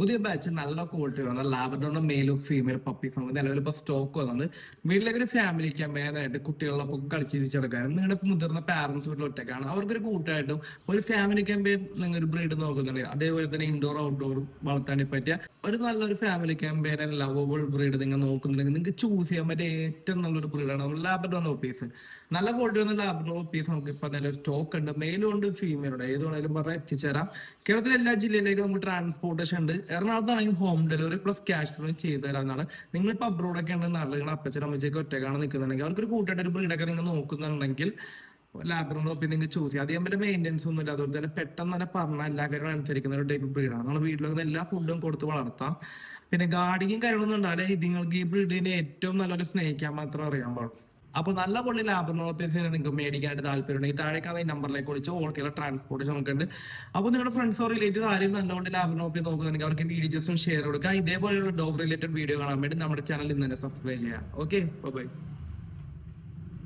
പുതിയ ബാച്ച് നല്ല ക്വാളിറ്റി വന്ന ലാബറോണിന്റെ മെയിലും ഫീമെയിൽ പപ്പീസ് നമുക്ക് നിലവിൽ ഇപ്പോൾ സ്റ്റോക്ക് വന്നത് വീട്ടിലേക്ക് ഒരു ഫാമിലി ക്യാമ്പയിനായിട്ട് കുട്ടികളൊപ്പം കളിച്ചിരിച്ചെടുക്കാനും നിങ്ങളുടെ മുതിർന്ന പാരന്റ്സ് വീട്ടിൽ ഒറ്റക്കാണ് അവർക്കൊരു കൂട്ടായിട്ടും ഒരു ഫാമിലി ക്യാമ്പയിൻ നിങ്ങൾ ഒരു ബ്രീഡ് നോക്കുന്നുണ്ട്. അതേപോലെ തന്നെ ഇൻഡോർ ഔട്ട്ഡോർ വളർത്താൻ പറ്റിയ ഒരു നല്ലൊരു ഫാമിലി ക്യാമ്പയിൻ ലവബിൾ ബ്രീഡ് നിങ്ങൾ നോക്കുന്നുണ്ടെങ്കിൽ നിങ്ങൾക്ക് ചൂസ് ചെയ്യാൻ പറ്റിയ ഏറ്റവും നല്ലൊരു ബ്രീഡാണ് ലാബ്രഡോർ പീസ്. നല്ല ക്വാളിറ്റി വന്ന ലാബ്രഡോർ പീസ് നമുക്ക് ഇപ്പൊ നിലവിൽ സ്റ്റോക്ക് ഉണ്ട്. മെയിലും ഉണ്ട് ഫീമെയിലും ഉണ്ട്. ഏത് വേണമെങ്കിലും പറഞ്ഞാൽ എത്തിച്ചേരാം. കേരളത്തിലെ എല്ലാ ജില്ലയിലേക്കും നമുക്ക് ട്രാൻസ്പോർട്ടേഷൻ ഉണ്ട്. എറണാകുളത്താണെങ്കിൽ home delivery plus cash payment ചെയ്തു തരാമെന്നാണ്. നിങ്ങളിപ്പോൾ അബ്രോഡൊക്കെ ഉണ്ട്, നാട്ടിൽ നിങ്ങൾ അപ്പച്ചനും അമ്മച്ചൊക്കെ ഒറ്റക്കാണ് നിൽക്കുന്നുണ്ടെങ്കിൽ അവർക്കൊരു കൂട്ടായിട്ട് ഒരു ബ്രീഡൊക്കെ നിങ്ങൾ നോക്കുന്നുണ്ടെങ്കിൽ ലാബ്രഡോർ നിങ്ങൾക്ക് ചൂസ് ചെയ്യാം. അധികം വരെ മെയിൻ്റെനൻസ് ഒന്നും ഇല്ല. അതുപോലെ തന്നെ പെട്ടെന്ന് തന്നെ പറഞ്ഞ എല്ലാ കാര്യങ്ങളും അനുസരിക്കുന്ന ഒരു ടൈപ്പ് ബ്രീഡാണ്. നമ്മൾ വീട്ടിൽ എല്ലാ ഫുഡും കൊടുത്ത് വളർത്താം. പിന്നെ ഗാർഡിങ്ങും കാര്യങ്ങളൊന്നും ഉണ്ടാവില്ല. നിങ്ങൾക്ക് ഈ ബ്രീഡിനെ ഏറ്റവും നല്ലൊരു സ്നേഹിക്കാൻ മാത്രം അറിയാൻ പാടും. അപ്പൊ നല്ല പൊള്ളി ലാബ്രഡോർ നിങ്ങൾക്ക് മേടിക്കാനായിട്ട് താല്പര്യമുണ്ടെങ്കിൽ താഴേക്കാണ് ഈ നമ്പറിലേക്ക് വിളിച്ച് ഓൾ കേരള ട്രാൻസ്പോർട്ടേഷൻ നമുക്കുണ്ട്. അപ്പോൾ നിങ്ങളുടെ ഫ്രണ്ട്സോ റിലേറ്റീവ് ആരും നല്ലോണ്ട് ലാബ്രഡോർ നോക്കുന്നുണ്ടെങ്കിൽ അവർക്ക് വീഡിയോ ജസ്റ്റ് ഷെയർ കൊടുക്കുക. ഇതേപോലെയുള്ള ഡോഗ് റിലേറ്റഡ് വീഡിയോ കാണാൻ വേണ്ടി നമ്മുടെ ചാനൽ ഇന്ന് തന്നെ സബ്സ്ക്രൈബ് ചെയ്യാം. Okay, by.